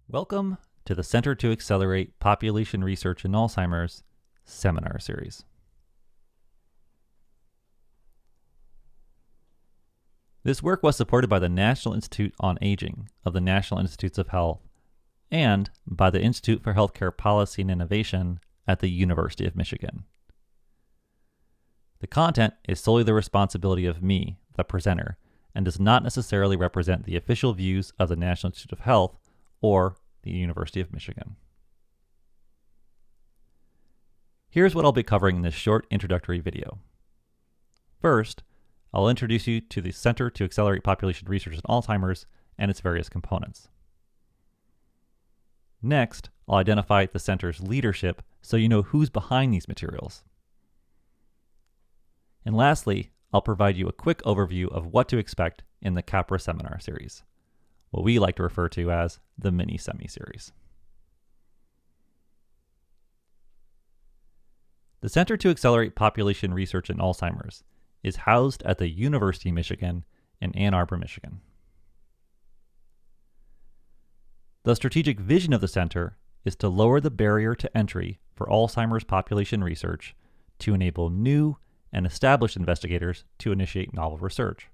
Welcome to the Center to Accelerate Population Research in Alzheimer's seminar series. This work was supported by the National Institute on Aging of the National Institutes of Health and by the Institute for Healthcare Policy and Innovation at the University of Michigan. The content is solely the responsibility of me, the presenter, and does not necessarily represent the official views of the National Institute of Health or the University of Michigan. Here's what I'll be covering in this short introductory video. First, I'll introduce you to the Center to Accelerate Population Research in Alzheimer's and its various components. Next, I'll identify the center's leadership so you know who's behind these materials. And lastly, I'll provide you a quick overview of what to expect in the CAPRA seminar series, what we like to refer to as the mini-semi series. The Center to Accelerate Population Research in Alzheimer's is housed at the University of Michigan in Ann Arbor, Michigan. The strategic vision of the center is to lower the barrier to entry for Alzheimer's population research to enable new and established investigators to initiate novel research.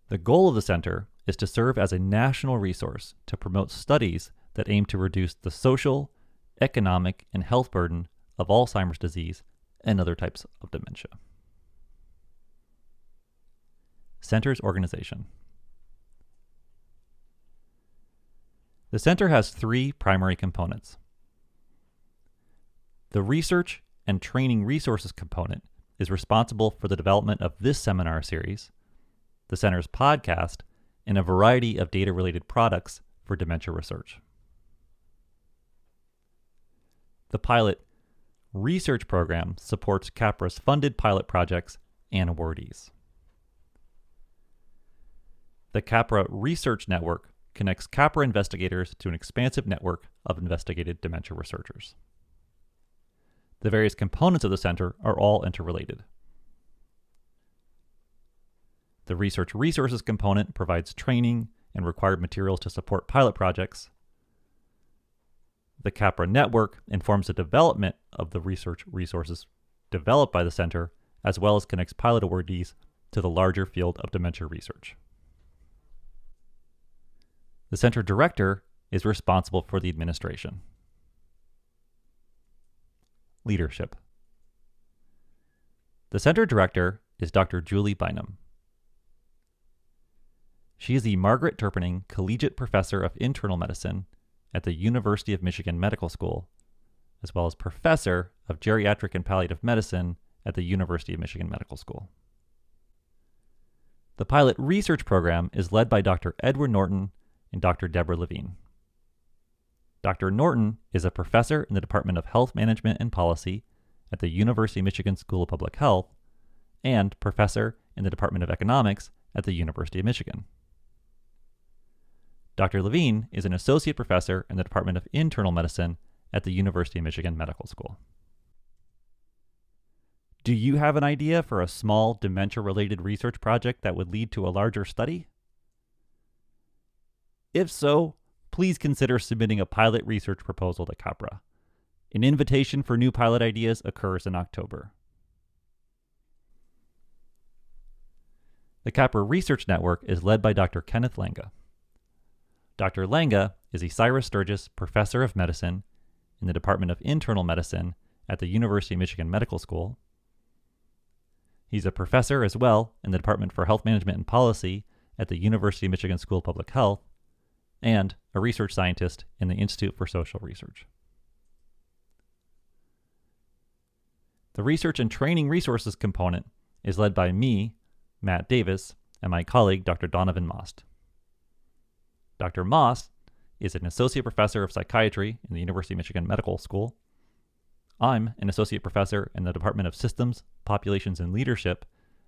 The goal of the center is to serve as a national resource to promote studies that aim to reduce the social, economic, and health burden of Alzheimer's disease and other types of dementia. Center's organization. The center has three primary components. The Research and Training Resources component is responsible for the development of this seminar series, the center's podcast, and a variety of data-related products for dementia research. The Pilot Research Program supports CAPRA's funded pilot projects and awardees. The CAPRA Research Network connects CAPRA investigators to an expansive network of investigated dementia researchers. The various components of the center are all interrelated. The Research Resources component provides training and required materials to support pilot projects. The CAPRA network informs the development of the research resources developed by the center, as well as connects pilot awardees to the larger field of dementia research. The center director is responsible for the administration. Leadership. The center director is Dr. Julie Bynum. She is the Margaret Turpening Collegiate Professor of Internal Medicine at the University of Michigan Medical School, as well as Professor of Geriatric and Palliative Medicine at the University of Michigan Medical School. The Pilot Research Program is led by Dr. Edward Norton and Dr. Deborah Levine. Dr. Norton is a professor in the Department of Health Management and Policy at the University of Michigan School of Public Health and professor in the Department of Economics at the University of Michigan. Dr. Levine is an associate professor in the Department of Internal Medicine at the University of Michigan Medical School. Do you have an idea for a small dementia-related research project that would lead to a larger study? If so, please consider submitting a pilot research proposal to CAPRA. An invitation for new pilot ideas occurs in October. The CAPRA Research Network is led by Dr. Kenneth Langa. Dr. Langa is a Cyrus Sturgis Professor of Medicine in the Department of Internal Medicine at the University of Michigan Medical School. He's a professor as well in the Department for Health Management and Policy at the University of Michigan School of Public Health, and a research scientist in the Institute for Social Research. The Research and Training Resources component is led by me, Matt Davis, and my colleague, Dr. Donovan Most. Dr. Most is an associate professor of psychiatry in the University of Michigan Medical School. I'm an associate professor in the Department of Systems, Populations, and Leadership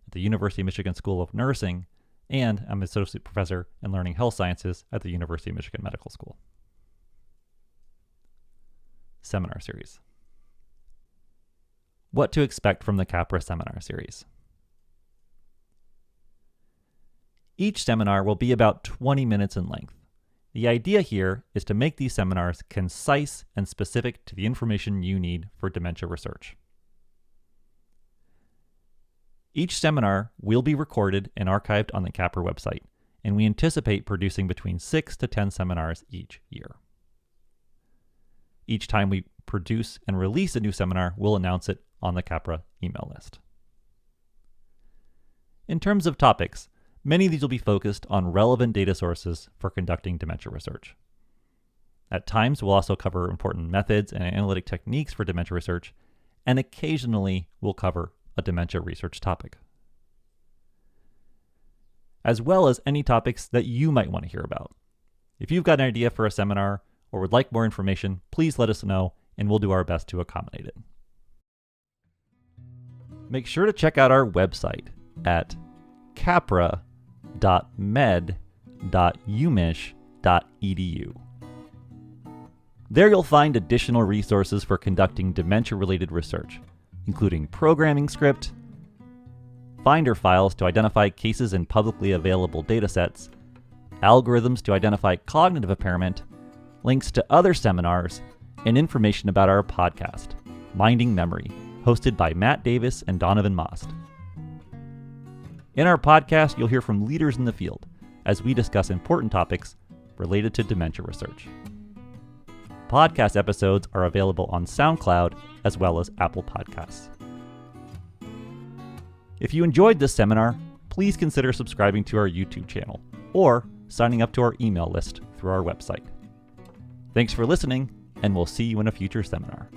at the University of Michigan School of Nursing, and I'm an associate professor in learning health sciences at the University of Michigan Medical School. Seminar series. What to expect from the CAPRA seminar series. Each seminar will be about 20 minutes in length. The idea here is to make these seminars concise and specific to the information you need for dementia research. Each seminar will be recorded and archived on the CAPRA website, and we anticipate producing between 6 to 10 seminars each year. Each time we produce and release a new seminar, we'll announce it on the CAPRA email list. In terms of topics, many of these will be focused on relevant data sources for conducting dementia research. At times, we'll also cover important methods and analytic techniques for dementia research, and occasionally we'll cover a dementia research topic, as well as any topics that you might want to hear about. If you've got an idea for a seminar or would like more information, please let us know and we'll do our best to accommodate it. Make sure to check out our website at capra.med.umich.edu. There you'll find additional resources for conducting dementia-related research, including programming script, finder files to identify cases in publicly available datasets, algorithms to identify cognitive impairment, links to other seminars, and information about our podcast, Minding Memory, hosted by Matt Davis and Donovan Most. In our podcast, you'll hear from leaders in the field as we discuss important topics related to dementia research. Podcast episodes are available on SoundCloud as well as Apple Podcasts. If you enjoyed this seminar, please consider subscribing to our YouTube channel or signing up to our email list through our website. Thanks for listening, and we'll see you in a future seminar.